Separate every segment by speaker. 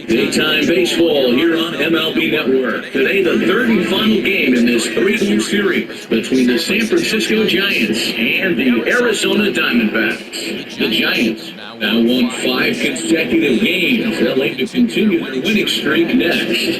Speaker 1: Daytime baseball here on MLB Network. Today, the third and final game in this three-game series between the San Francisco Giants and the Arizona Diamondbacks. The Giants now won 5 consecutive games. They'll aim to continue their winning streak next.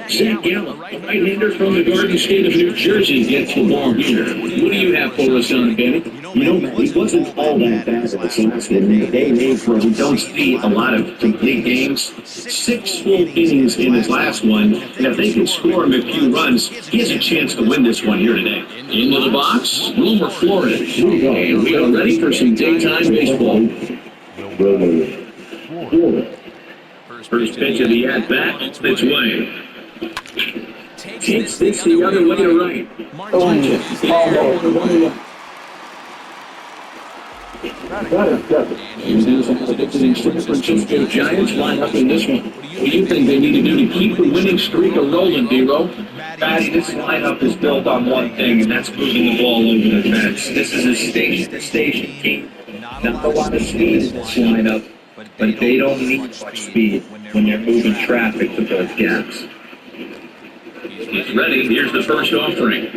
Speaker 1: Zach Gallup, a right-hander from the Garden State of New Jersey, gets the ball here. What do you have for us on Benny?
Speaker 2: You know, he wasn't all that bad at this last game. In the day and age where we don't see a lot of complete games, 6 full innings in his last one, and if they can score him a few runs, he has a chance to win this one here today.
Speaker 1: Into the box, Wilmer Flores. And we are ready for some daytime baseball. First pitch of the at-bat, it's way. Takes this the other way to right. San Francisco Giants line up in this one. What do you think they need to do to keep the winning streak rolling, D-Row?
Speaker 2: Patty, this lineup is built on one thing, and that's moving the ball over the fence. This is a station-to-station team. Not a lot of speed in this lineup, but they don't need much speed when they're moving traffic to those gaps.
Speaker 1: He's ready. Here's the first offering.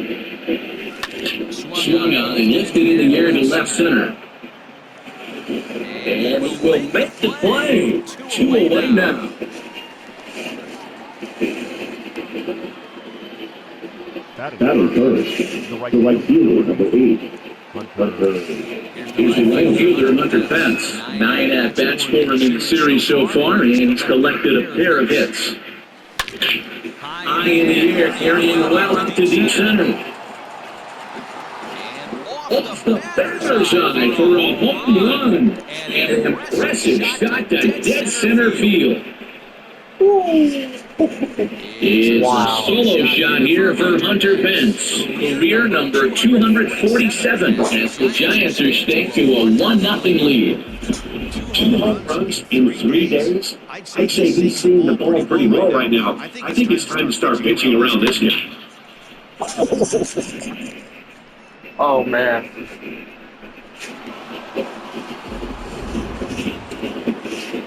Speaker 1: Swung on and lifted in the air to left center. And he will make the play. 2 away now.
Speaker 3: Batting first, the right fielder, number 8.
Speaker 1: Here's the right fielder, Hunter Pence. 9 at-bats for him in the series so far, and he's collected a pair of hits. High in the air, carrying well up to deep center. Off the Bears' eye for a home run. And an impressive shot to dead center field. It's a solo shot here for Hunter Pence. Career number 247 as the Giants are staked to a 1-0 lead.
Speaker 2: 2 home runs in 3 days? I'd say he's seeing the ball pretty well right now. I think it's time to start pitching around this guy.
Speaker 4: Oh, man.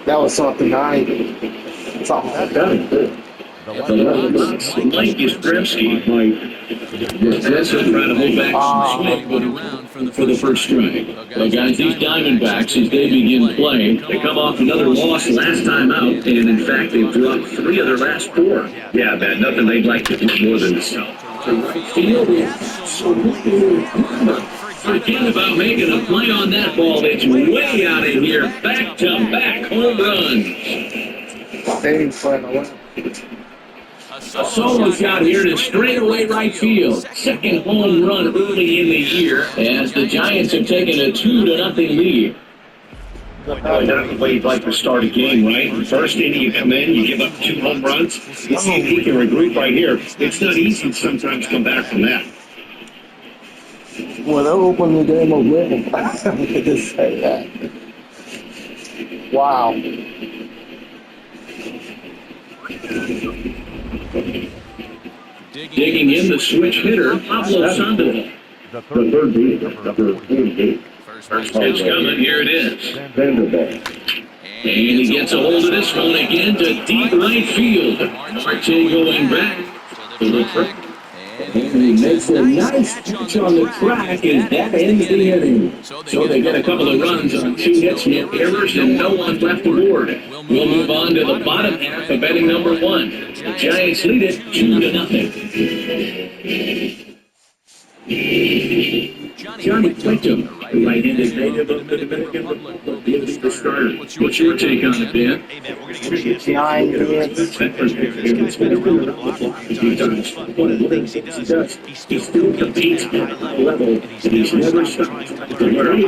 Speaker 4: That was something nice. Something like that.
Speaker 1: Mike Yastrzemski. Pence will try to hold back some swing for the first strike. Well, guys, these Diamondbacks, as they begin play, they come off another loss last time out, and in fact, they've dropped 3 of their last 4.
Speaker 2: Yeah, man, nothing they'd like to do more than this.
Speaker 1: Field forget about making a play on that ball. It's way out of here. Back-to-back home runs. A solo shot here to straightaway right field. Second home run early in the year as the Giants have taken a 2-0 lead.
Speaker 2: That's the way you'd like to start a game, right? First inning, you come in, you give up 2 home runs. You see if he can regroup right here. It's not easy to sometimes come back from that.
Speaker 4: Well, they'll open the game up with him. I could just say that. Wow.
Speaker 1: Digging in the switch hitter, Pablo Sandoval.
Speaker 3: The third baseman, number 48.
Speaker 1: First pitch coming, here it is.
Speaker 3: Vanderbilt.
Speaker 1: And he gets a hold of this one again to deep right field. Marte going back to the track. And he makes a nice catch on the track as that ends the inning. So they get a couple of runs on 2 hits, no errors, and no one left aboard. We'll move on to the bottom half of betting number 1. The Giants lead it 2-0. Johnny Clinton The right-handed native of the Dominican Republic will be the starter. What's your take on it, Dan?
Speaker 3: Hey, man, we're going to get a chance to
Speaker 4: Giants.
Speaker 3: this guy's been around the block a few times, but one of the things he does, he still competes at a high level, and he's never stopped trying to learn.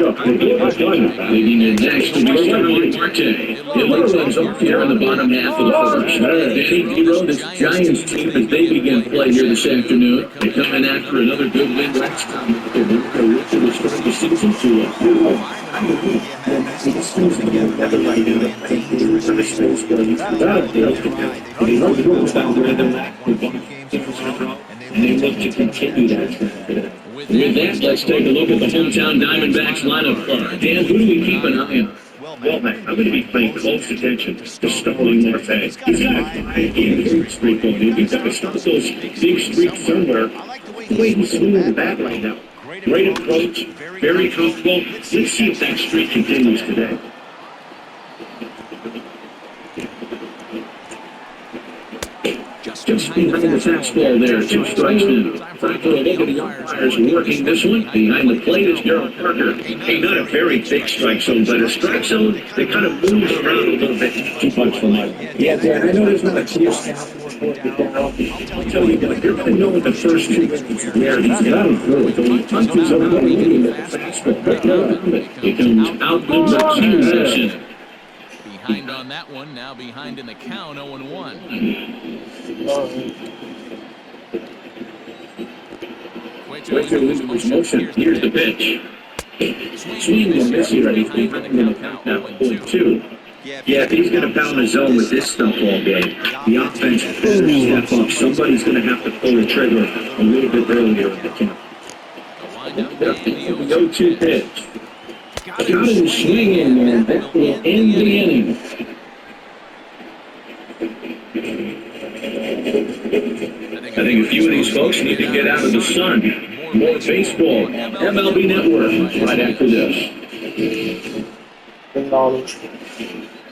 Speaker 1: Leading in next will be Sterling Marte. Miller runs off here in the bottom half of the first. Danny Hero, this Giants team, as they begin play here this afternoon, they come in after another good win last time. They're rich to start the season and they look to continue that trend. With that, let's take a look at the hometown Diamondbacks lineup. Dan, who do we keep an eye on?
Speaker 2: Well, man, I'm going to be paying close attention to Sterling Marte. He's got a 5-game streak on him. He's got to start those big streaks somewhere. The way he's swinging the bat right now. Great approach, very comfortable. Let's see if that streak continues today.
Speaker 1: Just behind the fastball there, 2 strikes now. Time for a look at the umpires working this one. Behind the plate is Gerald Parker.
Speaker 2: Hey, not a very big strike zone, but a strike zone that kind of moves around a little bit.
Speaker 1: Too much for life. Yeah, Dan, I know there's not a clear sound for it down. I'll tell you, you're going to know in the first 2 innings where he's got to throw it. The punches are going to the fastball. It comes out number 2 session.
Speaker 5: Behind on that one, now behind in the count, 0-1.
Speaker 1: Cueto loses motion. Here's the pitch. Swing and miss here. He's behind in the count now. 0-2.
Speaker 2: Yeah, if he's going to pound the zone with this stuff all game, the offense better step up. Somebody's going to have to pull the trigger a little bit earlier in the count.
Speaker 1: The 0-2 pitch. Got him swinging, and that will end the inning.
Speaker 2: I think a few of these folks need to get out of the sun.
Speaker 1: More baseball, MLB Network, right after this.
Speaker 4: Knowledge.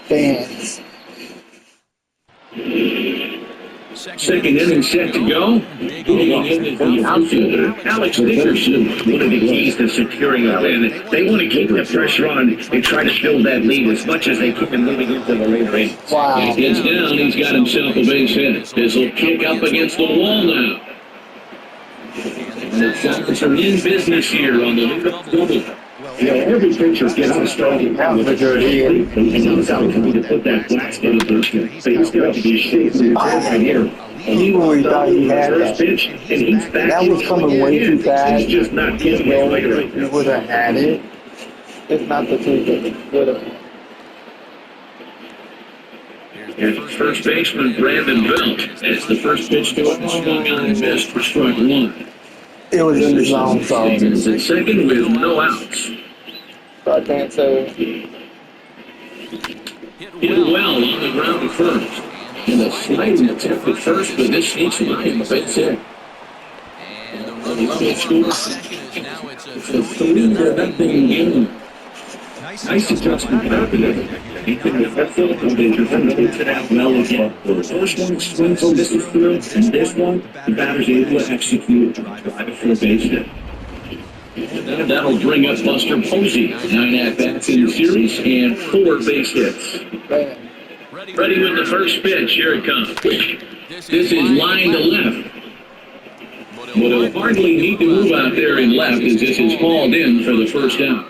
Speaker 4: Fans.
Speaker 1: Second inning set to go. Digging in is the outfielder, Alex Dickerson.
Speaker 2: One of the keys to securing a win, they want to keep the pressure on and try to build that lead as much as they can moving into the later innings.
Speaker 4: Wow.
Speaker 1: He gets down, he's got himself a base hit. This will kick up against the wall now. And the Giants are in business here on the leadoff double.
Speaker 2: You know, every pitcher gets a starting out with a good ear, and he's out to put that blast in the first inning. So he's got to be shaping right here.
Speaker 4: He really thought he had
Speaker 2: First
Speaker 4: that.
Speaker 2: pitch, and he's back.
Speaker 4: That was coming way too fast.
Speaker 2: He's just not getting away right
Speaker 4: He
Speaker 2: now.
Speaker 4: would have had it. It's not the truth that he would have.
Speaker 1: Here's first baseman Brandon Belt. As the first pitch to him, swung on and missed for strike 1.
Speaker 4: It was in the zone, so
Speaker 1: Is at second with no outs.
Speaker 4: I can't say.
Speaker 1: Hit well on the ground at first. And a sliding attempt at first, but this sneaks by him a base hit.
Speaker 5: And the run level on second is now it's a
Speaker 1: 3-0 game. Nice adjustment happening. He can fulfill to that well again. The first one swings on this through, and this one, the batter's able to execute, drive it for a base hit. And that'll bring up Buster Posey. 9 at-bats in the series and 4 base hits. Ready with the first pitch. Here it comes. This is line to left. But he'll hardly need to move out there in left as this is hauled in for the first out.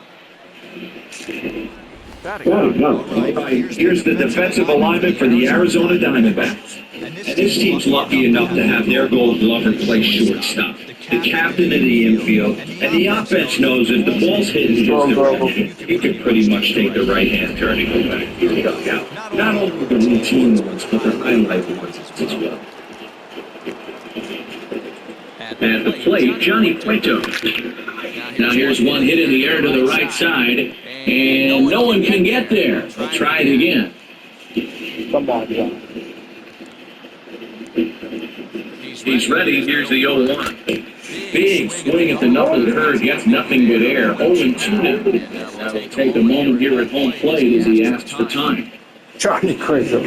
Speaker 2: Here's the defensive alignment for the Arizona Diamondbacks. And this team's lucky enough to have their gold glover play shortstop, the captain of the infield, and the offense knows if the ball's hitting his direction, he can pretty much take the right-hand turn and go back to the dugout. Not only the routine ones, but the highlight ones as well.
Speaker 1: At the plate, Johnny Cueto. Now here's one hit in the air to the right side, and no one can get there. We'll try it again.
Speaker 4: Come on, John.
Speaker 1: He's ready. Here's the 0-1. Big swing at the knuckle curve. Gets nothing but air. 0-2 now. That'll take a moment here at home plate as he asks for time.
Speaker 4: Johnny Cueto.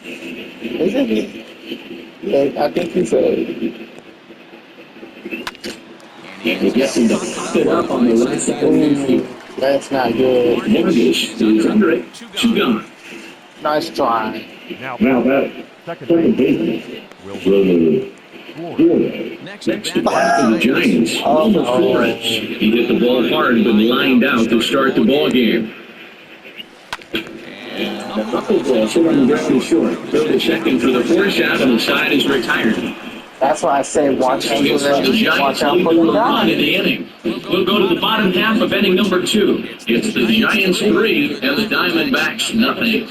Speaker 4: Isn't he? Yeah, I think he said.
Speaker 1: And he gets him to pop it up on the right side of the field.
Speaker 4: That's not good.
Speaker 1: Vargas is under it. Two gone.
Speaker 4: Nice try.
Speaker 1: Now that second baseman will
Speaker 5: Next
Speaker 1: Next
Speaker 5: to
Speaker 1: to bat for the Giants, Wilmer Flores. He hit the ball hard but lined out to start the ball game. The knuckleball hit on the ground is short. Throw to second for the four shot, and the side is retired.
Speaker 4: That's why I say watch out for
Speaker 1: The
Speaker 4: them. Watch
Speaker 1: Giants
Speaker 4: out
Speaker 1: lead
Speaker 4: for
Speaker 1: the
Speaker 4: them
Speaker 1: run in
Speaker 4: guys.
Speaker 1: the inning. We'll go to the bottom half of inning number 2. It's the Giants 3 and the Diamondbacks nothing.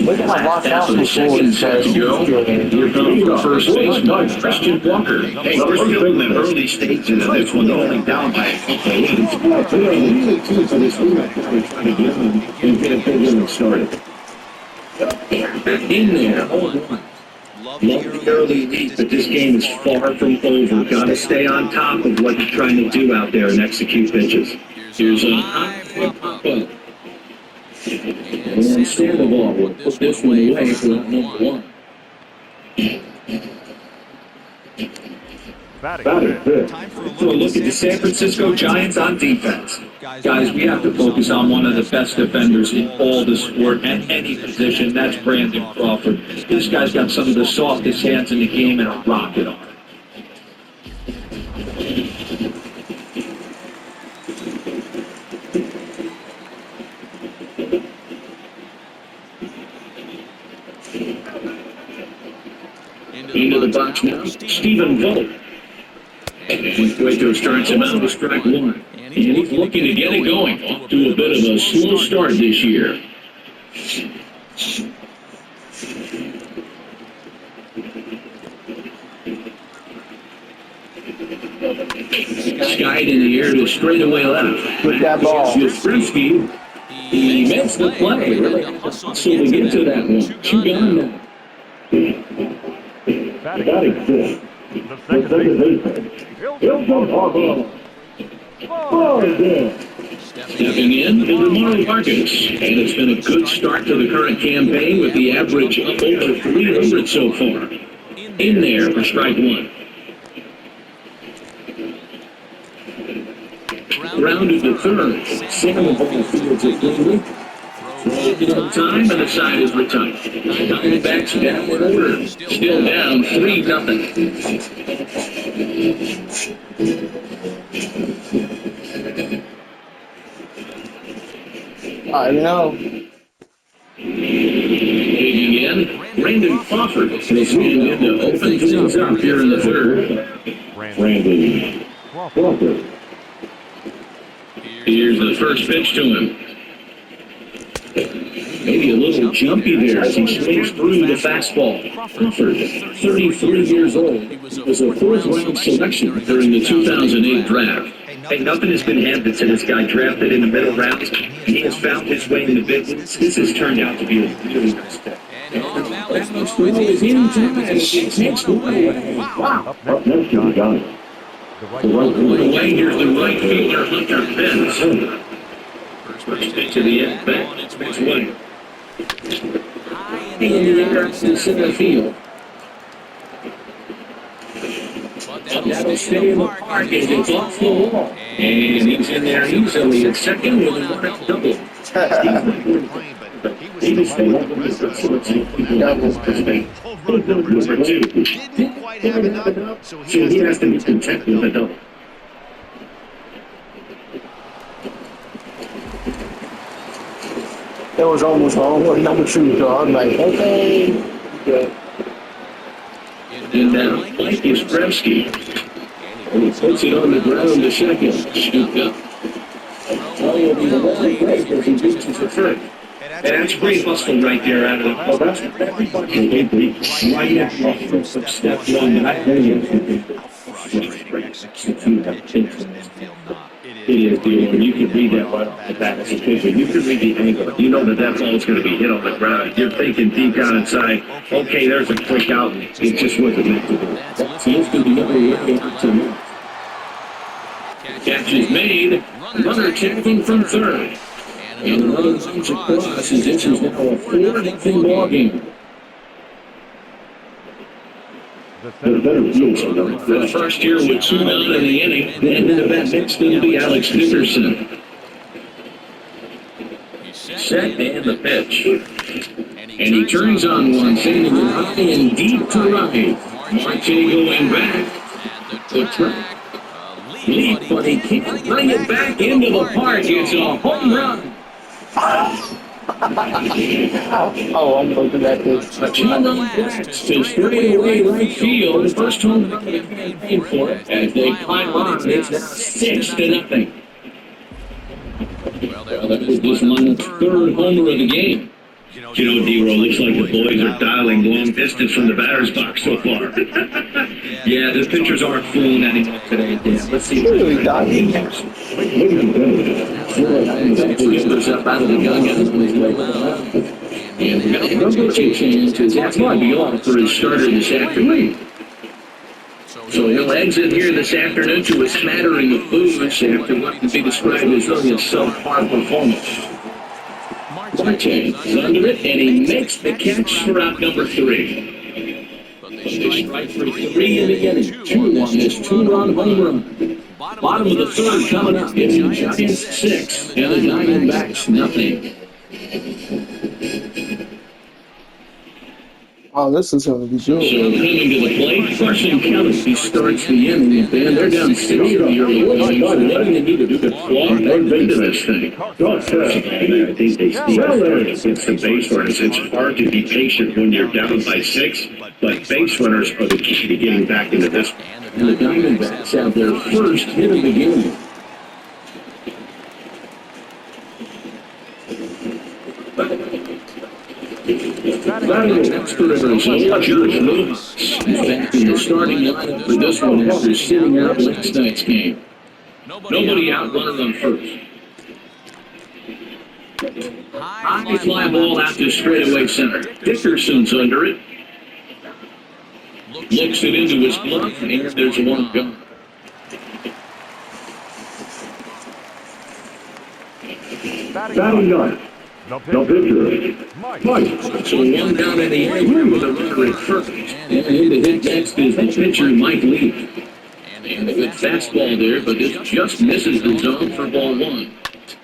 Speaker 4: We gotta watch out
Speaker 1: After
Speaker 4: for
Speaker 1: the second set to go, here comes the first baseman, Christian Walker.
Speaker 2: Hey, we're still in the early stages of this one, only down by a couple of leads.
Speaker 1: In there, 0-1.
Speaker 2: Love the early lead, but this game is far from over. Gotta stay on top of what you're trying to do out there and execute pitches.
Speaker 1: Here's a high pop up. And Sandoval will put this one away for number 1.
Speaker 3: Batting good.
Speaker 2: So a look at the San Francisco Giants on defense. Guys, we have to focus on one of the best defenders in all the sport at any position. That's Brandon Crawford. This guy's got some of the softest hands in the game and a rocket arm.
Speaker 1: Into the box now, Stephen Vogt. And Cueto starts him out with strike 1. And he's looking to get it going. Off to a bit of a slow start this year. Skied in the air to straightaway left.
Speaker 4: With that ball.
Speaker 1: Yastrzemski, he makes the play. Really hustle to get to that one. Two gone now.
Speaker 3: Batting good. The second baseman. He'll go
Speaker 1: Stepping in is Ramon Vargas, and it's been a good start to the current campaign with the average up over 300 so far. In there for strike 1. Grounded to third. Sandoval fields it cleanly. On time, and the side is retired. Diamondbacks down in order. Still down 3-0.
Speaker 4: I know.
Speaker 1: Digging in, Brandon Crawford is moving in to open things up here in the third. Brandon Crawford. Here's the first pitch to him. Maybe a little jumpy there as he swings through the fastball. Crawford, 33 years old, was a fourth-round selection during the 2008 draft.
Speaker 2: Hey, nothing has been handed to this guy. Drafted in the middle rounds, he has found his way in the big leagues. This has turned out to be a really nice pick.
Speaker 1: That much throw is in time, and he takes the way. Wow.
Speaker 3: Up next to the Giants.
Speaker 1: Away, here's the right fielder, Hunter Benz. First pitch to the end, back way. In the air to center field. That'll stay in the park as it's off the wall. And he's in there easily at second with a run double. He was number 2.
Speaker 3: Didn't quite have enough,
Speaker 1: So he has to be content with a double.
Speaker 4: It was almost home with number 2, so I'm like, okay.
Speaker 1: And now Mike Yastrzemski. And he puts it on the ground to second. Scooped up. Well, he'll be the long break as he reaches the third.
Speaker 2: And that's great hustle right there out of the
Speaker 1: Well, that's everybody. Right at step 1. Not It is, dude. You can read that right off the bat as a pitcher. You can read the angle. You know that ball's going to be hit on the ground. You're thinking deep down inside, okay, there's a quick out. It just wasn't meant to be. So this could be the other way to move. Catch is made. Runner checking from third. And another runs across, and this is now a 4-0 ball game. The first here with 2 down in the inning. And in the bat next will be Alex Dickerson. Set and the pitch. And he turns on one, sending it high and deep to right. Marte going back. The track. Leap, but he can't bring it back into the park. It's a home run.
Speaker 4: Oh, I'm looking at this.
Speaker 1: A 2-run blast to straightaway right field. The first home run of the campaign for it. As they climb on, it's now 6-0. Well, that was this lineup third homer of the game.
Speaker 2: You know, D-Roll, looks like the boys are dialing long distance from the batter's box so far. Yeah, the pitchers aren't fooling anyone today. Yeah, let's see.
Speaker 4: Really, Doc?
Speaker 1: Up out of the gun, and we're going to have a pitching change because that's going to be off for his starter this afternoon. So he'll exit here this afternoon to a smattering of booze after what can be described as only a subpar performance. Marte is under it, and he makes the catch for out number 3. But they strike for 3 in the inning. 2 on this 2-run home run. Bottom of the third coming up. It's the Giants 6 and the Diamondbacks nothing.
Speaker 4: Oh, this is going to be
Speaker 1: So
Speaker 4: good.
Speaker 1: coming to the plate, Carson Kelly, he starts the inning, and they're down 6 early. What do they need to do to claw their way to this thing?
Speaker 2: I think they speak against the base runners. It's hard to be patient when you're down by 6, but base runners are the key to getting back into this.
Speaker 1: And the Diamondbacks have their first hit of the game. Next for Arizona, George Lewis is back in the starting lineup for this one after sitting out last night's game. Nobody out, runner on first. High fly ball out to straightaway center. Dickerson's under it. Looks it into his glove, and there's one gone.
Speaker 2: Batting ninth. No pitcher. Mike.
Speaker 1: So 1 down in the inning with a runner at first. And in to hit next is the pitcher, Mike Lee. And a good fastball there, but this just misses the zone for ball 1.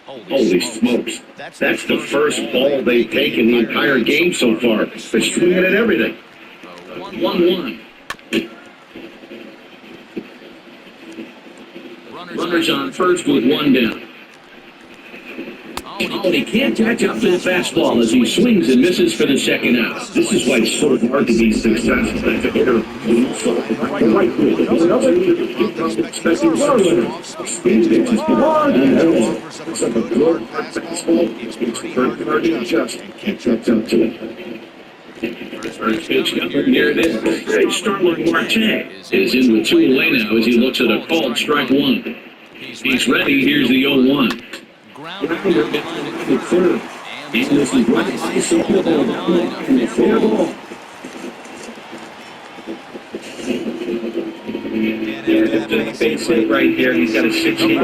Speaker 2: Holy smokes. That's the first ball they've taken the entire game so far. They're swinging at everything.
Speaker 1: 1-1. Runners on first with 1 down. Oh, and he can't catch up to the fastball as he swings and misses for the second out.
Speaker 2: This is why it's so hard to be successful as a hitter.
Speaker 1: First pitch coming near this. Starling Marte is in with 2 away now as he looks at a called strike 1. He's ready. Here's the 0-1. And this is right by and a fair ball.
Speaker 2: Base hit right here. He's got a 16.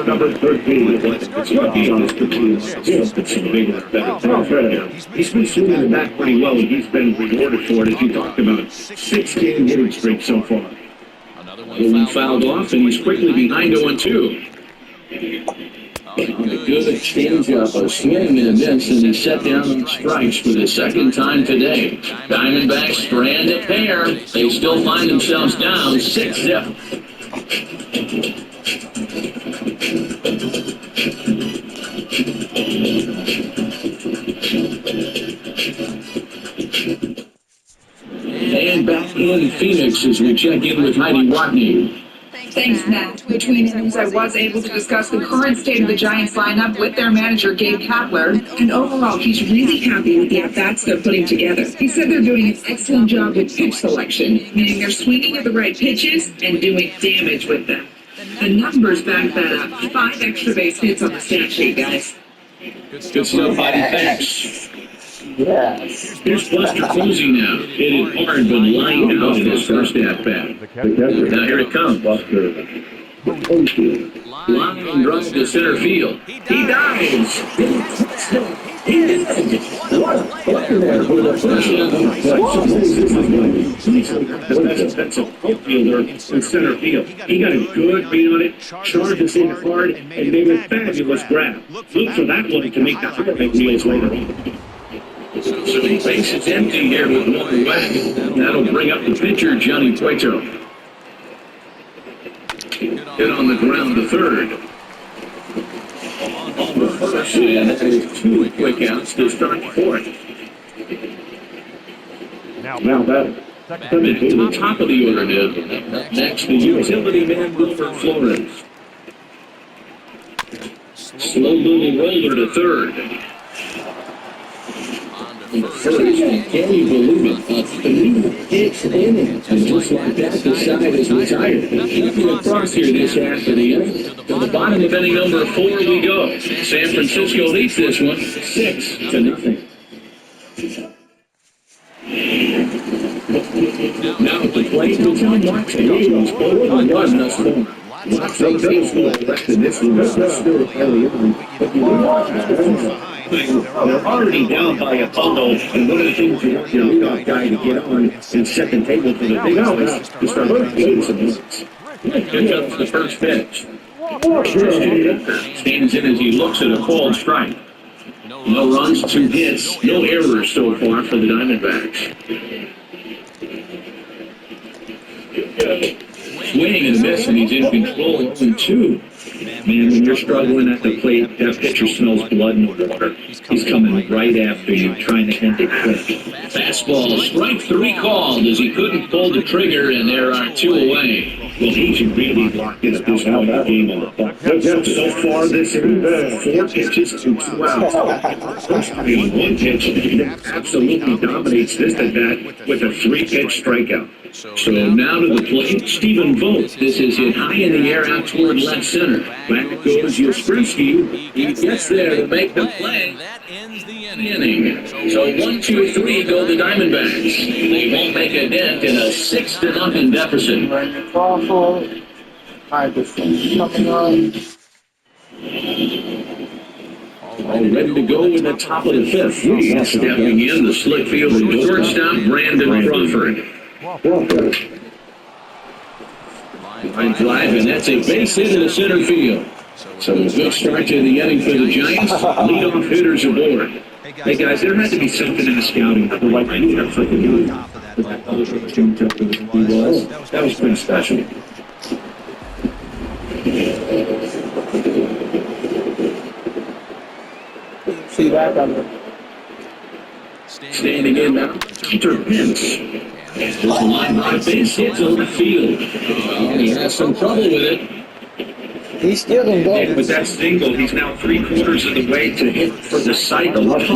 Speaker 2: Number 13. It's what he's on his platoon. It's bigger, better. He's been swinging the bat pretty well, and he's been rewarded for it, as you talked about. 6-game hitting streak so far.
Speaker 1: Another one fouled off, and he's quickly behind 0-2. A good change-up, a swing and a miss, and he's set down on strikes for the second time today. Diamondbacks strand a pair. They still find themselves down 6-0. And back in Phoenix as we check in with Heidi Watney.
Speaker 6: Thanks, Matt. Between innings, I was able to discuss the current state of the Giants lineup with their manager, Gabe Kapler, and overall, he's really happy with the at-bats they're putting together. He said they're doing an excellent job with pitch selection, meaning they're swinging at the right pitches and doing damage with them. The numbers back that up. 5 extra base hits on the stat sheet, guys.
Speaker 1: Good stuff, Heidi. Thanks.
Speaker 4: Yes.
Speaker 1: Here's Buster Posey now. Hit it hard, but lined out in his first at-bat. Now here it comes. Buster. Line drive to center field. He dives. He did. What a playing there for the first defensive outfielder in center field. He got a good beat on it, charged his in hard, and made a fabulous grab. Look for that one to make the Harvick wheels later on. So the base is empty here with one away. That'll bring up the pitcher, Johnny Cueto. Hit on the ground to third. On the first, and that is two quick outs to start the fourth. Now that coming to the top of the order now. Next, the utility man, Wilford Flores. Slow moving roller to third. First, can you believe it? A 3-pitch inning, and just like that, the side is retired. Looking across here this half of the inning. To the bottom of inning number 4 we go. San Francisco leads this one 6-0. Now at the plate, the John Watts Angels 4-1 thus far. Watts ain't baseball rest in this one. That's still early on. They're already down by a bundle, and one of the things you want your leadoff guy to get on and set the table for the big hours is start getting some runs. Pitch up to the first pitch. Stands in as he looks at a called strike. No runs, 2 hits, no errors so far for the Diamondbacks. Swing and a miss, and he's in control 0-2. Man, when you're struggling at the plate, that pitcher smells blood in the water. He's coming right after you, trying to end it quick. Fastball, strike 3 called as he couldn't pull the trigger, and there are 2 away. Well, he should really lock in at this point of the game on the ball. So far this inning, 4 pitches to 2 outs. One pitch that absolutely dominates this at bat with a 3-pitch strikeout. So now to the plate, Stephen Vogt. This is hit high in the air out toward left center. Back goes Yastrzemski. He gets there to make the play.
Speaker 5: That ends the
Speaker 1: Inning. So 1-2-3 go the Diamondbacks. They won't make a dent in a 6-0 deficit.
Speaker 4: Coming on.
Speaker 1: All ready to go in the top of the 5th. Stepping in the slick field of shortstop Brandon Crawford. Line drive, and that's a base hit in the center field. So a good start to the inning for the Giants. Leadoff hitters aboard.
Speaker 2: Hey guys, there had to be something in the scouting. Like I knew that freaking dude. That was pretty special.
Speaker 4: See that on the
Speaker 1: Standing in now, Peter Pence. This line by base hits on the field. And he has some trouble with it.
Speaker 4: He's still in
Speaker 2: With
Speaker 4: goal.
Speaker 2: that single, he's now 3/4 of the way to hit for the cycle. This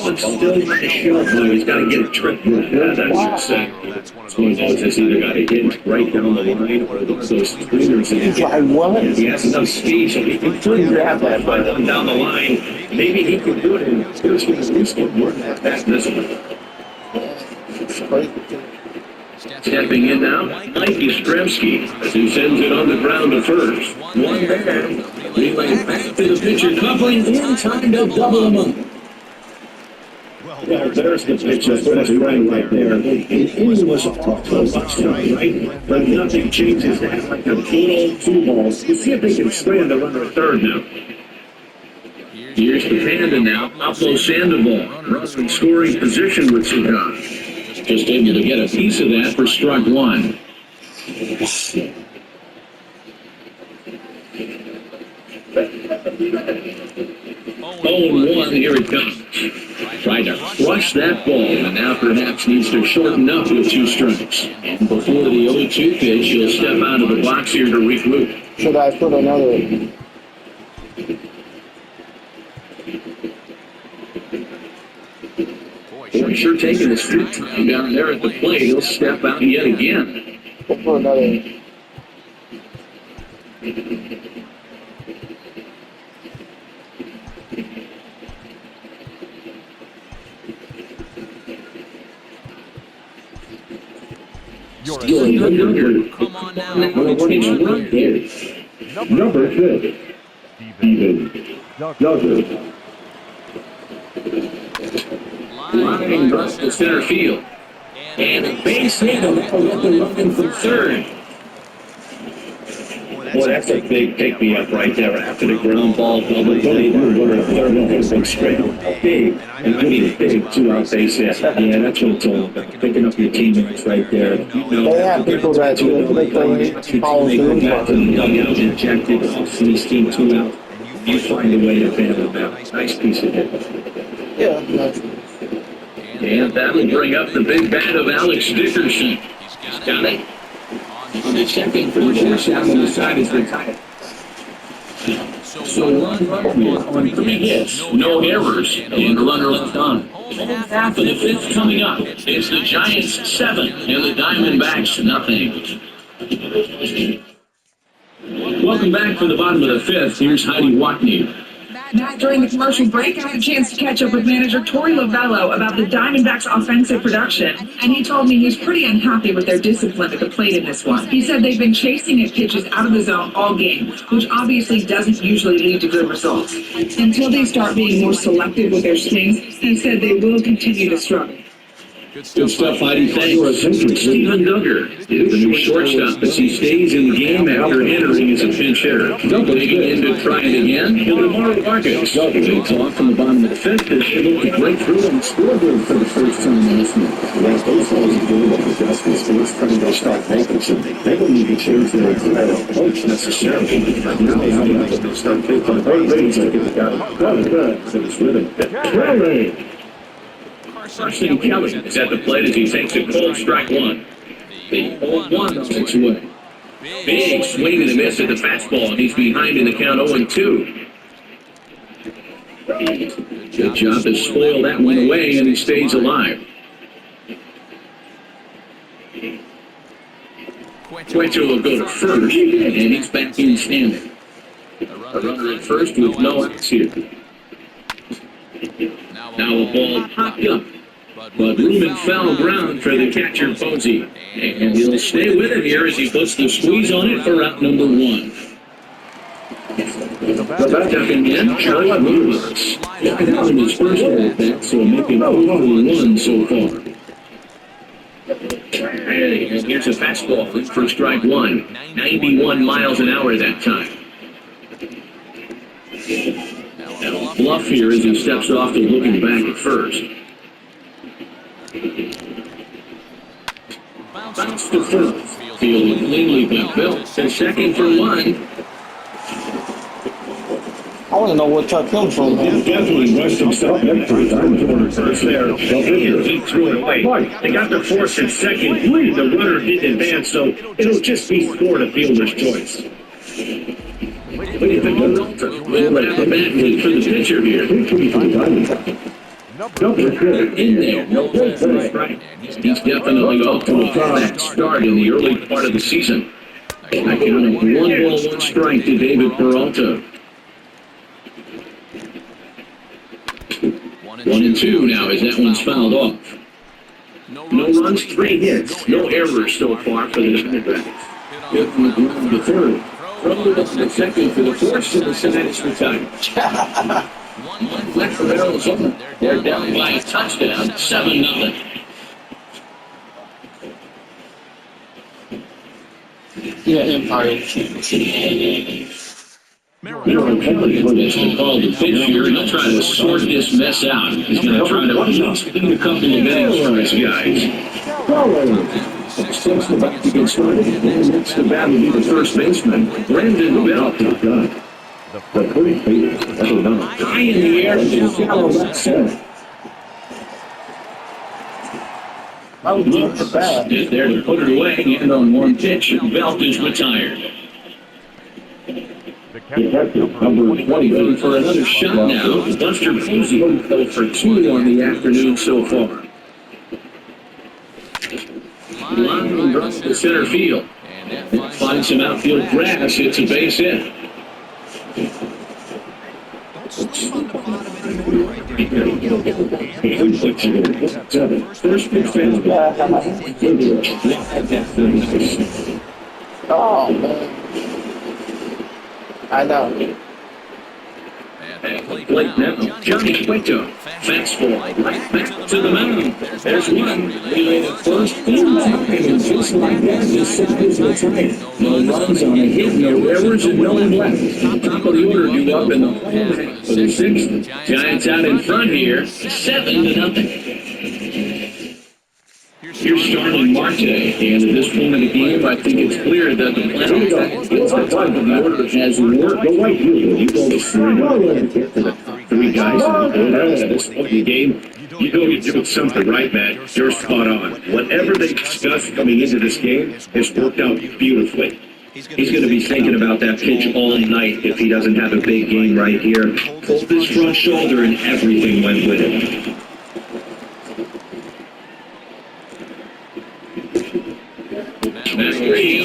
Speaker 2: one's still in the shelf. He's got to get a trip. That's just so it's either got to hit right down the line or those streamers.
Speaker 4: I won it.
Speaker 2: He has enough speed, so he can grab that by them down the line. Maybe he can do it, and here's going to at least get more than that back this one.
Speaker 1: Stepping in now, Mike Yastrzemski, as he sends it on the ground to first. One there, relay back to the pitcher, covering in time to double him up.
Speaker 2: Well, there's the pitch that's right there. The inning was off to a buster, right? But nothing changes that. Like a good old 2 balls. You see if they can strand the runner at third now.
Speaker 1: Here's the Panda now, Pablo Sandoval, runs in scoring position with Cigar. Just able to get a piece of that for strike 1. 0-1, here it comes. Tried to crush that ball, and now perhaps needs to shorten up with 2 strikes. And before the 0-2 pitch, he'll step out of the box here to regroup.
Speaker 4: Should I put another?
Speaker 1: Boy, sure taking his sweet time down there at the plate. He'll step out yet again.
Speaker 4: We'll put another.
Speaker 1: Stealing the number.
Speaker 5: Come on now.
Speaker 1: Number 2. Steven Duggar. Line runs to center field. And a base hit, and that'll get them running for third.
Speaker 2: Boy, that's a big pick-me-up right there after the ground ball double play. We're a third and big straight. Big, and I mean big two-out base hit. Yeah, that's what it's all about. Picking up your teammates right there.
Speaker 4: They have people that make the follow through.
Speaker 2: Back to the dugout, injected, these team two out. You find a way to bail them out. Nice piece of hit.
Speaker 4: Yeah, that's
Speaker 1: And that'll bring up the big bat of Alex Dickerson. He's got it. On the second for the force out on the side is retired. So one runner on 3 hits, no errors, and a runner left on. Half of the fifth coming up. It's the Giants 7 and the Diamondbacks nothing. Welcome back from the bottom of the fifth. Here's Heidi Watney.
Speaker 6: Matt, during the commercial break, I had a chance to catch up with manager Torey Lovello about the Diamondbacks' offensive production, and he told me he's pretty unhappy with their discipline at the plate in this one. He said they've been chasing at pitches out of the zone all game, which obviously doesn't usually lead to good results. Until they start being more selective with their swings, he said they will continue to struggle.
Speaker 1: Good stuff, Heidi. Thanks. Steven Duggar is the new shortstop as he stays in the game after entering as a pinch hitter. Digging in to try it again, Lamar Vargas. Leads off from the bottom of the fifth is able to break through and score good for the first time last night.
Speaker 7: Yes, baseball is doing what the Justice is trying to start making some. They don't need to change their entire approach necessarily. But now they have to start taking raise like it's got good. So it's rhythm.
Speaker 1: Carson Kelly is at the plate as he takes a cold strike one. The 0-1 takes away. Big swing and a miss at the fastball, and he's behind in the count 0-2. Good job to spoil that one away, and he stays alive. Cueto will go to first, and he's back in standing. A runner at first with no outs here. Now a ball popped up, but room and foul ground for the catcher Posey. And he'll stay with it here as he puts the squeeze on it for route number 1. Stepping in, Charlie Lewis. Flied out in his first at-bat, so making 0-1 so far. And here's a fastball for strike 1. 91 miles an hour that time. Now bluff here as he steps off and looking back at first. Bounce to first. Fielding cleanly by Bill. And second for 1.
Speaker 4: I want to know what truck comes from, man.
Speaker 7: Definitely rushed himself up for the first there.
Speaker 2: He threw it away. They got the force at second. The runner didn't advance, so it'll just be scored a fielder's choice.
Speaker 1: But if it goes we'll have a bad hit for the pitcher here. In there, no good for the strike. He's definitely off to a fast start in the early part of the season. I count it 1 ball, 1 strike to David Peralta. 1-2 now as that one's fouled off. No runs, 3 hits, no errors so far for the Diamondbacks. Good from the ground to third. Throw it up to the second for the force to the Senators retired. One flat for Arizona. They're down by a touchdown, 7-0.
Speaker 4: Yeah, Empire.
Speaker 1: Merrill Kelly has been called the pitch here. He'll try to sort this mess out. He's going to try to speed a couple of innings for his guys. Sixth about to get started, and next to bat will be the first baseman, Brandon Bell. High in the air, and shallow left center.
Speaker 4: I would look for bad.
Speaker 1: Is there to put it away, and on 1 pitch, Belt is retired. Number 20 looking for another shot now. Buster Posey 0 for 2 on the afternoon so far. Line runs to center field. And finds some outfield grass. It's a base hit. First pitch
Speaker 4: Oh, man. I know.
Speaker 5: at the plate
Speaker 1: Plate
Speaker 5: now.
Speaker 1: now, Johnny Cueto. Fastball right back to the mound. There's one. Relay to first in time, and just like that, the side is retired. No runs on a hit, no errors, and no one left. Top of the order due up in the home half for the sixth. Giants out in front here, 7-0. Here's Starling Marte, and at this point of the game, I think it's clear that the plan is the top of the order has worked.
Speaker 7: The white field, you go to
Speaker 1: Three guys in the game. You know you're doing something right, Matt. You're spot on. Whatever they discussed coming into this game has worked out beautifully. He's going to be thinking about that pitch all night if he doesn't have a big game right here. Pulled his front shoulder and everything went with it.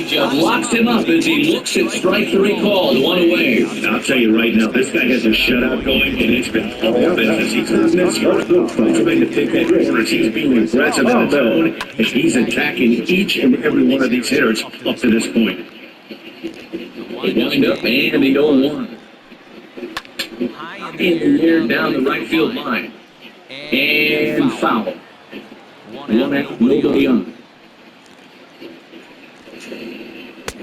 Speaker 1: Just locks him up as he looks at strike three called, one away. I'll tell you right now, this guy has a shutout going, and it's been all business. He's trying to pick that corners. He's being aggressive in the zone, and he's attacking each and every one of these hitters up to this point. The wind up and the 0-1. In the air down the right field line. And foul. One out, nobody on.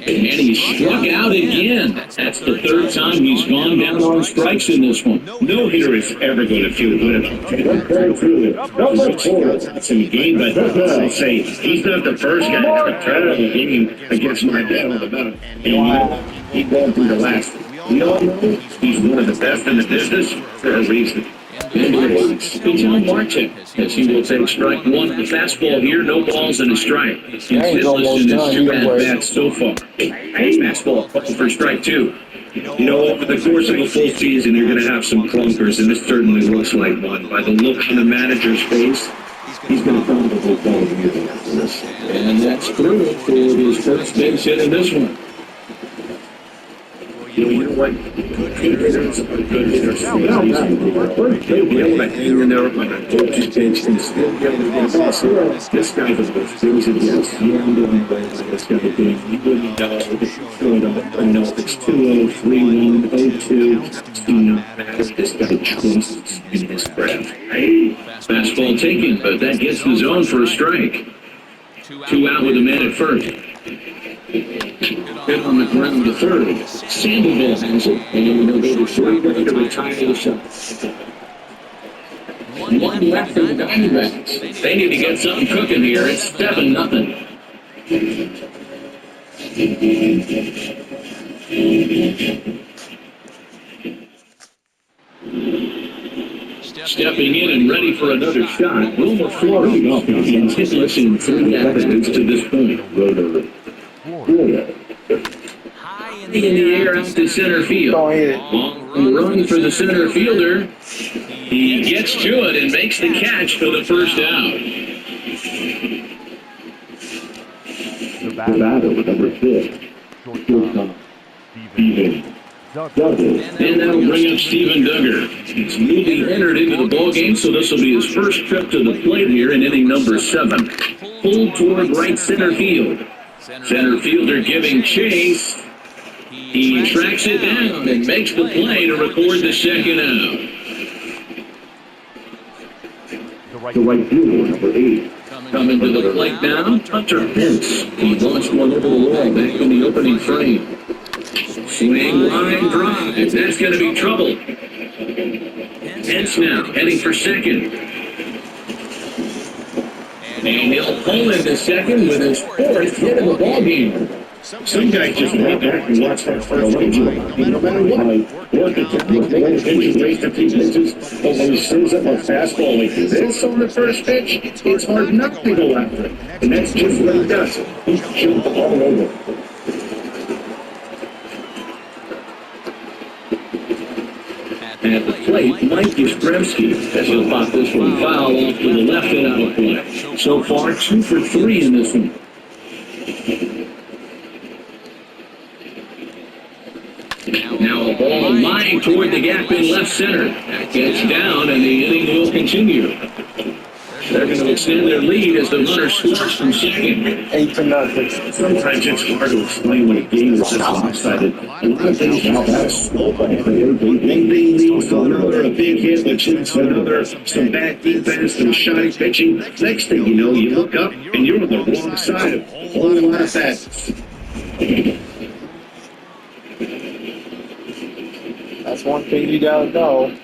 Speaker 1: And he struck out again. That's the third time he's gone down on strikes in this one. No hitter is ever going to feel good about it. It's in the game, but I'll say he's not the first guy to turn a game against my dad on the mound. And he won't be the last. We all know he's one of the best in the business for a reason. And it's John Marte as he will take strike one. The fastball here, no balls and a strike. He's hitless in his two at-bats so far. Fastball for strike two. You know, over the course of a full season, you're going to have some clunkers, and this certainly looks like one. By the look on the manager's face, he's going to probably call the game after this. And that's through for his first base hit in this one. You know what? Good hitters are good hitters. They'll be able to hang in there on a coach's bench and still get the base. This guy was crazy. Yes, you don't know anybody like this guy. You wouldn't know if it's 2-0, 3-1, 0-2. You know, this guy trusts in his craft. Hey, fastball taken, but that gets the zone for a strike. 2 out with a man at first. Hit on the ground to third. Sandoval has it, and he'll go to three to retire the shot. One left for the diamondbacks. They need to get something cooking here. It's 7-0. Stepping in and ready for another shot. Wilmer Flores is hitless in 3 at-bats to this point. In the air out to center field. Long run for the center fielder. He gets to it and makes the catch for the first out.
Speaker 7: The batter with number 6. Shortstop, Steven Duggar.
Speaker 1: And that'll bring up Steven Duggar. He's newly entered into the ballgame, so this will be his first trip to the plate here in inning number 7. Pulled toward right center field. Center fielder giving chase. He tracks it down and makes the play to record the second out.
Speaker 7: The right fielder, number 8.
Speaker 1: Coming to the plate now, Hunter Pence. He launched one over the wall back in the opening frame. Swing, line drive. That's going to be trouble. Pence now heading for second. And he'll pull into second with his 4th hit of the ballgame. Some guys just lay back and watch that first pitch. No matter what, work the tempo, make the pitches, waste a few pitches. But when he sends up a fastball like this on the first pitch, it's hard not to go after it. And that's just what he does. He's jumped all over. At the plate, Mike Yastrzemski as he'll pop this one foul off to the left and out of play. So far, 2 for 3 in this one. Now a ball lined toward the gap in left center. That gets down and the inning will continue. They're going to extend their lead as the runner scores from second.
Speaker 4: 8-0.
Speaker 1: Sometimes it's hard to explain when a game is this lopsided. A lot of things how that slow by they lead for
Speaker 7: big hit, which leads to another, some bad defense, some shoddy pitching. Next thing you know, you look up and you're on the wrong side of a whole lot of bats.
Speaker 4: That's one thing you gotta know.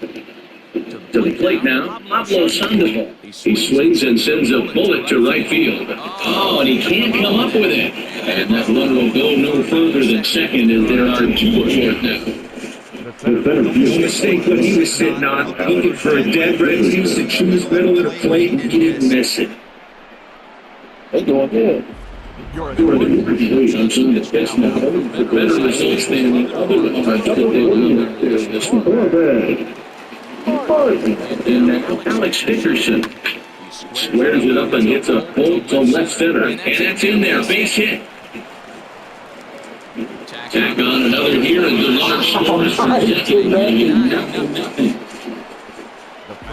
Speaker 1: To the plate now, Pablo Sandoval. He swings and sends a bullet to right field. Oh, and he can't come up with it. And that one will go no further than second, and there are two at fourth now.
Speaker 7: No mistake what he was sitting on, looking for a dead red piece to choose middle of the plate, and he didn't miss it.
Speaker 4: They doing good.
Speaker 1: Johnson is best now. Better results than the other ones that they won this one. And now Alex Dickerson squares it up and hits a bolt to left center. And that's in there. Base hit. Tack on another here and the runner scores from second.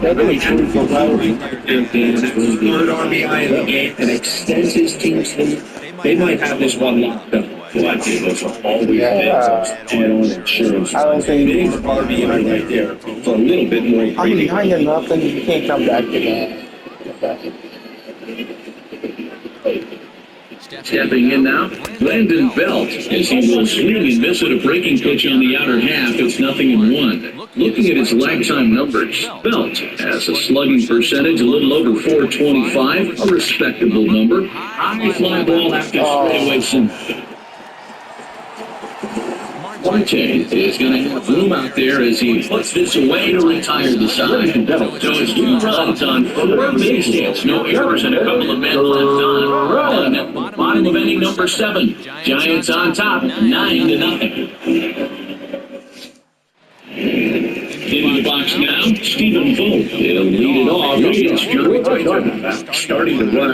Speaker 4: They're really true for Larry.
Speaker 7: Third RBI in the game and extends his team's lead. They might have this one locked up. Well, I think those are always add-on insurance.
Speaker 4: I don't think
Speaker 7: Big RBI right there for a little bit more.
Speaker 4: I'm behind you nothing. You can't come back to that.
Speaker 1: Stepping in now, Landon Belt, as he will swing and miss at a breaking pitch on the outer half. It's 0-1. Looking at his lifetime numbers, Belt has a slugging percentage a little over .425, a respectable number. High fly ball after straightaway some. Marte is going to have room out there as he puts this away to retire the side. So it's 2 runs on 4 base hits, no errors, and a couple of men left on. At the bottom of inning number 7, Giants on top, 9-0. In the box now, Stephen Vogt. He'll lead it off against Johnny Cueto.
Speaker 7: Starting to run.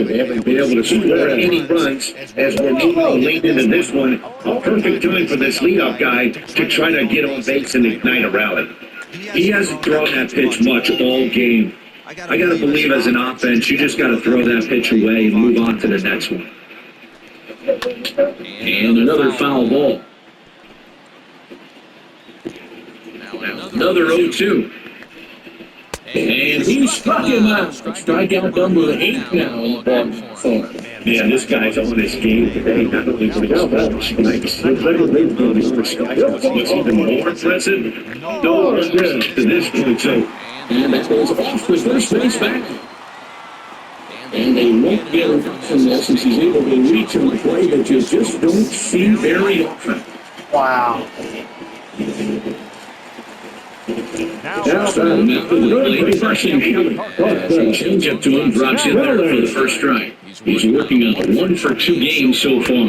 Speaker 7: They haven't been able to score any runs as we're moving late into this one. A perfect time for this leadoff guy to try to get on base and ignite a rally. He hasn't thrown that pitch much all game. I got to believe as an offense, you just got to throw that pitch away and move on to the next one.
Speaker 1: And another foul ball. Another 0-2. And he struck him out. Strikeout number 8 now in the ball form.
Speaker 7: Yeah, this guy's on his game today. Not only for his strikes, but for strikeouts. What's even more impressive, no runs to this point. So,
Speaker 1: and that goes off the first base back. And they won't get him from this since he's able to reach and play that you just don't see very often.
Speaker 4: Wow.
Speaker 1: Now the person change up to him, drops in there for the first strike. He's working on 1 for 2 games so far.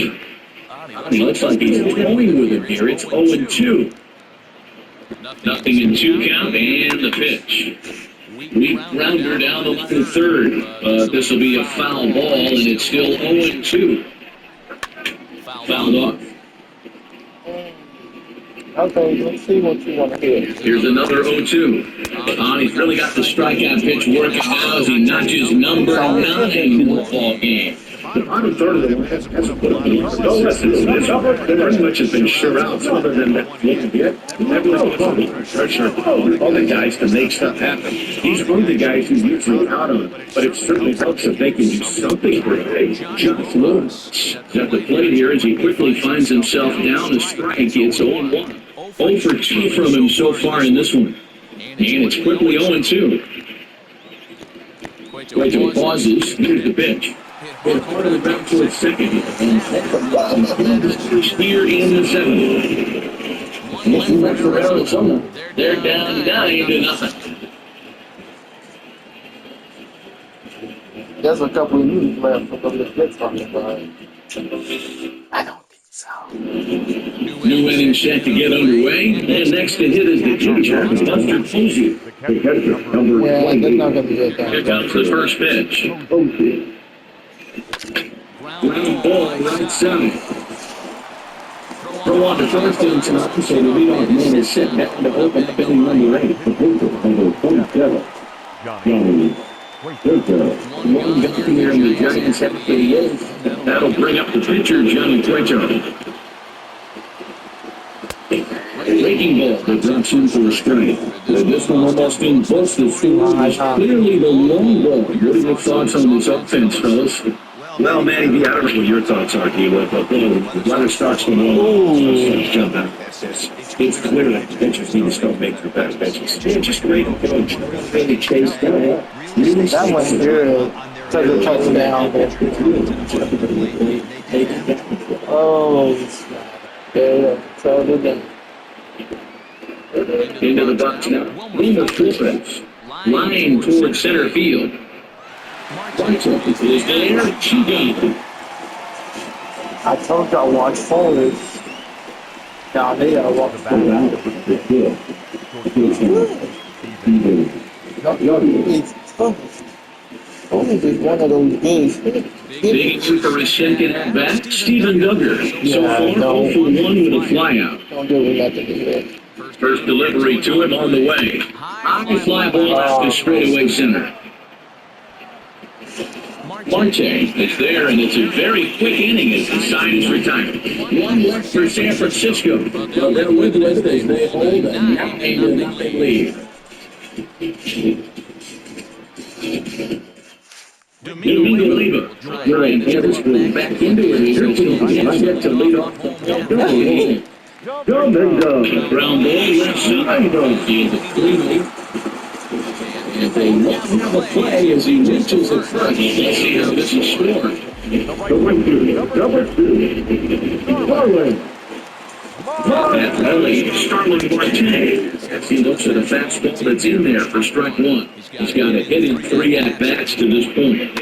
Speaker 1: He looks like he's going with him here. It's 0-2. Nothing in 2 count, and the pitch. Weak grounder down the line third, but this will be a foul ball, and it's still 0-2. Fouled off.
Speaker 4: Okay, let's see what you want to hear.
Speaker 1: Here's another 0-2. He's really got the strikeout pitch working now as he notches number 9 in the ball game.
Speaker 7: the bottom third of the line hasn't put up any runs. No less than this. Pretty much has been sure out. Other than that, everyone's putting pressure on the guys to make stuff happen. He's one of the guys who's usually out on it, but it certainly helps if they can do something for him. Just Lewis at the plate here as he quickly finds himself down a strike. It's 0-1. 0 for 2 from him so far in this one. And it's quickly 0-2. Cueto pauses. Here's the pitch. Hit hard on the ground towards second. And here in the 7th. Looking back for Arizona. They're down 9-0.
Speaker 4: There's a couple of moves left for them to get from it, but I don't think so.
Speaker 1: New inning set to get underway. And next to hit is the pitcher, Buster Posey.
Speaker 4: Yeah, they're not going to get that.
Speaker 1: Here comes the first pitch. Ground ball right side. Throw on the first inning tonight, so the leadoff man is set down to open up inning number 8. Johnny Cueto. One got here in the Giants have to the 8th. That'll bring up the pitcher, Johnny Cueto. Breaking ball that drops in for a strike. This this one almost in bust the field. Clearly the long ball. What are your thoughts on this offense, fellas?
Speaker 7: Well, Manny V, I don't know what your thoughts are, D-Wood, but the runner starts to jump out. It's clear that pitchers need to start making the better pitches. They're just great at coach. Really chase down. Really
Speaker 4: That was good. Took a touchdown. Oh, yeah. So did that.
Speaker 1: Into the box now. Lima Flores. Line toward center field. Whiteside is there. She got it.
Speaker 4: I told y'all watch forward. Now they gotta walk back. It's tough. Only just one of those games.
Speaker 1: Big for a second at bat. Steven Duggar. So
Speaker 4: Yeah,
Speaker 1: far,
Speaker 4: no.
Speaker 1: 0 for 1 with a flyout.
Speaker 4: Don't give me nothing to do.
Speaker 1: First delivery to him on the way. High fly ball left to straightaway center. Marte is there, and it's a very quick inning as the side is retired. One left for San Francisco. Well, they're with it as they hold a 9-0 lead. Domingo Lima. Right, Harrisburg back into it here. He'll get to lead off the
Speaker 7: Domingo.
Speaker 1: ground ball left side. Field of 3-8. And they won't have a play as he reaches the front. Let's see how this is scored.
Speaker 7: Number two. Forward.
Speaker 1: At Ellie, Starling Marte, as he looks at a fastball that's in there for strike one. He's got a hit in 3 at-bats to this point.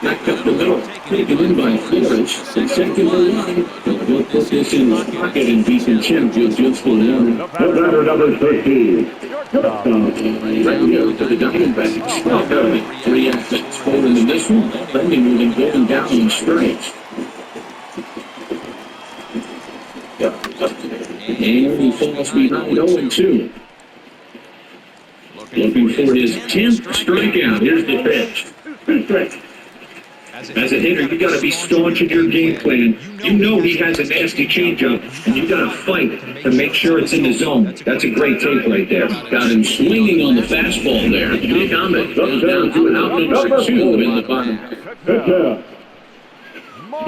Speaker 1: Back up the middle, taken in by Flores, and second to line. He'll put this in his pocket and be content with just the one.
Speaker 7: Number 13.
Speaker 1: Right here to the diamondbacks. 3 at-bats for him in this one. Bending with him going down in strikes. And he falls behind 0-2. Looking for his 10th strikeout. Here's the pitch.
Speaker 2: As a hitter, you got to be staunch in your game plan. You know he has a nasty changeup, and you got to fight to make sure it's in the zone. That's a great take right there.
Speaker 1: Got him swinging on the fastball there. Big Ahmed goes down to out number 2 in the bottom.
Speaker 7: Pitcher.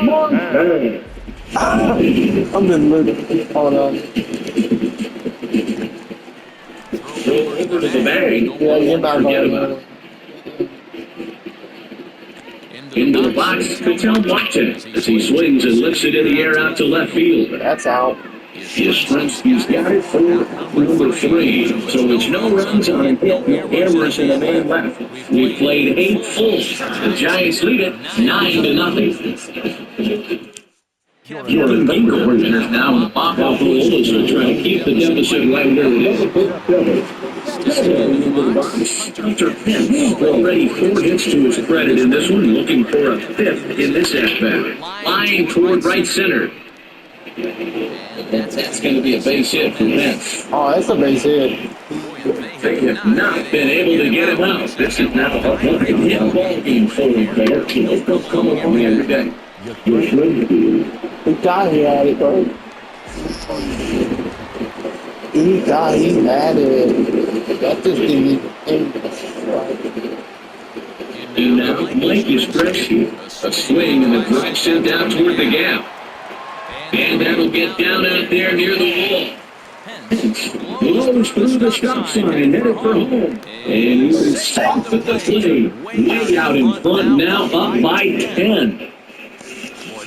Speaker 7: Monte.
Speaker 4: I'm just looking. Hold on.
Speaker 1: Over to the bag.
Speaker 4: Yeah, you're not
Speaker 1: Forget
Speaker 4: going
Speaker 1: about it. Into the box, Patel Marte, as he swings and lifts it in the air out to left field.
Speaker 4: That's out.
Speaker 1: Yastrzemski's got it for number 3. So it's no runs on a hit, no errors in the man left. We played 8 full. The Giants lead it 9-0. Jordan Bingo is now in the pop-off role as they're trying to keep the deficit right where it is. Into the box. Hunter Pence, already 4 hits to his credit in this one, looking for a 5th in this at-bat. Line toward right center. That's going to be a base hit for Pence.
Speaker 4: Oh, that's a base hit.
Speaker 1: They have not been able to get him out. This is now a one-hit ball game for him there. He'll come along every day.
Speaker 4: He got he had it, bro. He had it. Got this thing in.
Speaker 1: And now Mike is Yastrzemski. A swing and a drive sent down toward the gap. And that'll get down out there near the wall. Blows through the stop sign, headed for home. And he's stopped at the plate. Way out in front now, up by 10.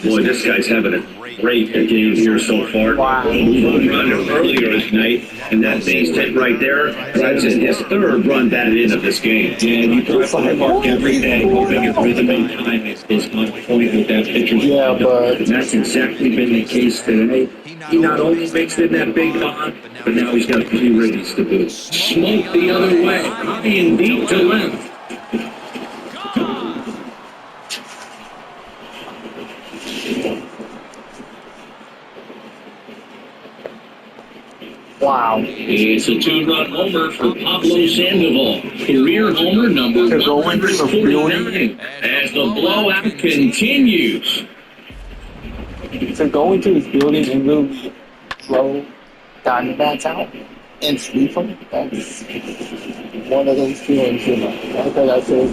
Speaker 2: Boy, this guy's having a great game here so far.
Speaker 4: Wow.
Speaker 2: He run earlier tonight, and that base hit right there drives in his 3rd run batted in of this game.
Speaker 1: Yeah, you
Speaker 2: Try to the mark every day, hoping his rhythm and time is on point with that pitcher.
Speaker 4: Yeah, but-
Speaker 2: And that's exactly been the case today. He not only makes it that big bomb, but now he's got 3 ribbies to boot.
Speaker 1: Smoke the other way, high and deep to left.
Speaker 4: Wow.
Speaker 1: It's a 2-run homer for Pablo Sandoval. Career homer number
Speaker 4: To go into the
Speaker 1: 149 as the blowout continues.
Speaker 4: To go into his building and really blow Diamondbacks out. And sweep them. That's one of those feelings, you know. I think I said.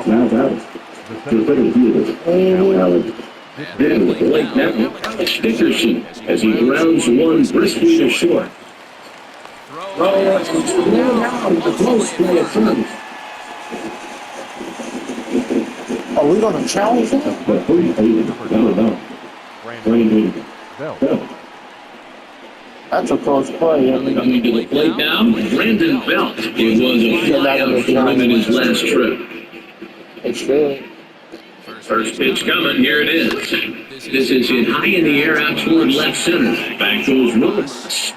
Speaker 7: Now that. The better fielder.
Speaker 1: Then with Blake now, Alex Dickerson as he grounds one briskly to short. Throw down the close play at first.
Speaker 4: Are we going to challenge him?
Speaker 7: But no. Brandon Bell.
Speaker 4: That's a close play. I mean,
Speaker 1: Coming to the plate now, Brandon Belt. It was a flyout for him in his last trip.
Speaker 4: it's good.
Speaker 1: First pitch coming, here it is. This is hit high in the air out toward left center. Back goes Williams.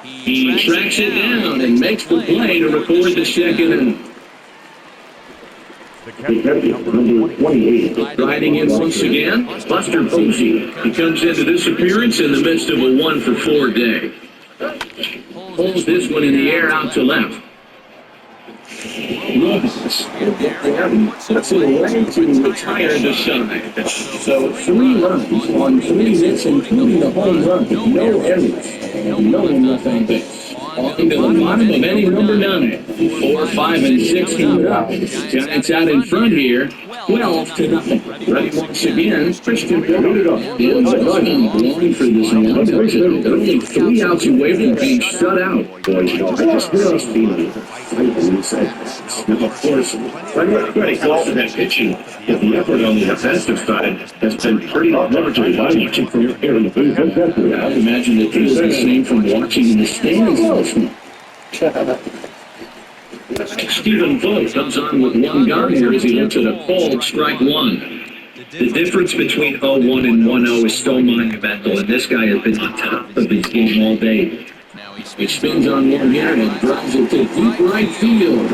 Speaker 1: He tracks it down and makes the play to record the second inning.
Speaker 7: The catcher, number 28.
Speaker 1: Riding in once again, Buster Posey. He comes into this appearance in the midst of a 1-for-4 day. Pulls this one in the air out to left. Yes, that's a way to retire the side. So 3 runs on 3 hits, including the home run. No errors and no nothing base. On to the bottom of inning number 9. 4, 5, and 6 coming up. Giants out in front here, 12-0. Ready once again, Christian Miller is running blind for this one. They're only 3 outs away from being shut out.
Speaker 7: Boys, I just realized of course, when everybody calls for that pitching, the effort on the offensive side has been pretty largely by watching from here in the booth.
Speaker 1: I would imagine that this is the same from watching in the stands. Stephen Vogt comes on with 1 gun here as he looks at a called strike 1.
Speaker 2: The difference between 0-1 and 1-0 is so monumental, and this guy has been on top of his game all day.
Speaker 1: He spins on one here and drives it to deep right field.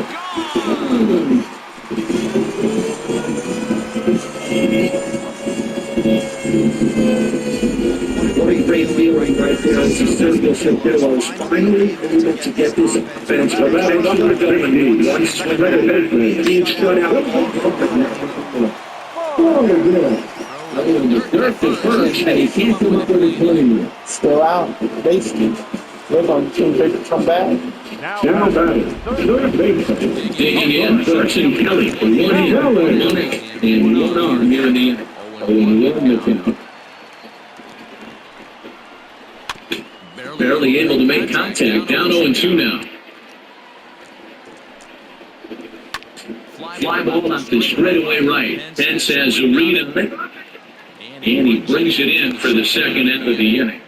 Speaker 7: What a great feeling right there as he says this was finally able to get this offense without another gun. One swing right ahead, being shut out. Oh, good.
Speaker 1: The dirt to first, and he can't come up with his money.
Speaker 4: Still out. Basically. Look on team to come back.
Speaker 7: Now batting, third base.
Speaker 1: Digging in, Carson Kelly for 1 hit, 1 out, and 1 arm here in the inning. 0-1 the count. Barely able to make contact, down 0-2 now. Fly ball up the straightaway right. Pence has a read and he brings it in for the second end of the inning.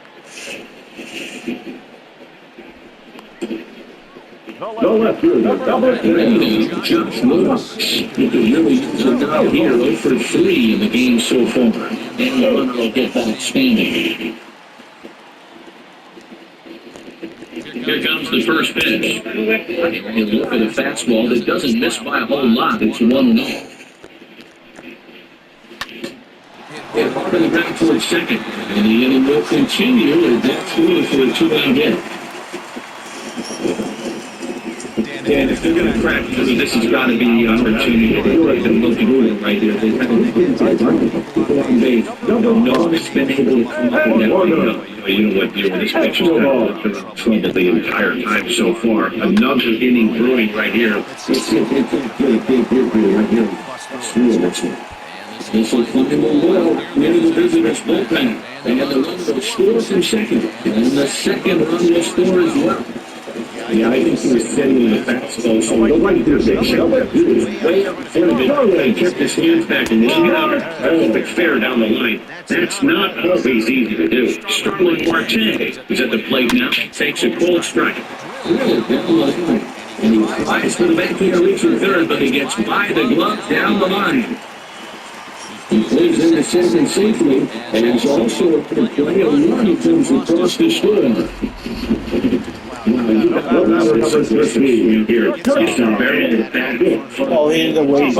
Speaker 7: No left fielder, double play.
Speaker 1: Josh Lewis. He could really use a guy here, 0 for 3 in the game so far. And the runner will get back standing. Here comes the first pitch. And you look at a fastball that doesn't miss by a whole lot. It's 1-0. Hit hard on the ground towards second. And the inning will continue as that's good for a 2-out hit.
Speaker 2: And if they're going to crack, this has got to be the opportunity. They've been looking good right here. They've had a base. No one's been able to come up with that. You know what, this pitcher's got trouble the entire time so far. Another inning brewing right here.
Speaker 1: This will come in the well, winning the visitors' bullpen. And the run will score from second. And the second run will score as well.
Speaker 7: Yeah, I think he was setting the fastball, so the right there, they showed up. He was way up in front of it. He kept his hands back and looked out. Perfect fair down the line. That's not always easy to do.
Speaker 1: Sterling Marte is at the plate now. Takes a cold strike. Really down the line. And he tries for the back here, reaching third, but he gets by the glove down the line. He plays in the second safely, and is also a good play. A run comes across the score.
Speaker 2: Oh, in the way.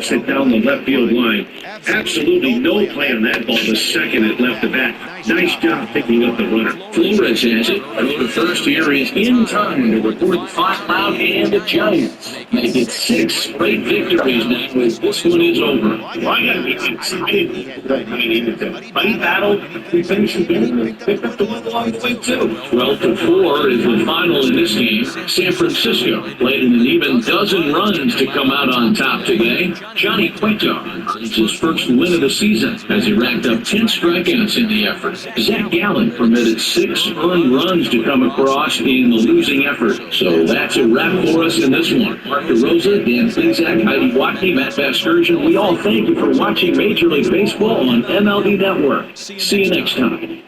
Speaker 2: Sit down the left field line. Absolutely no play on that ball. The second it left the bat.
Speaker 1: Nice job picking up the runner. Flores has it. Over first here is in time to report the final out, and the Giants make it 6 straight victories now as this one is over.
Speaker 7: Well, I gotta be excited. I mean, the fight battle, we finished the game and picked up the win along the way, too.
Speaker 1: 12-4 is the final in this game. San Francisco played an even dozen runs to come out on top today. Johnny Cueto earns his first win of the season as he racked up 10 strikeouts in the effort. Zach Gallen permitted 6 earned runs to come across in the losing effort. So that's a wrap for us in this one. Mark DeRosa, Dan Plezak, Heidi Watney, Matt Vasgersian, we all thank you for watching Major League Baseball on MLB Network. See you next time.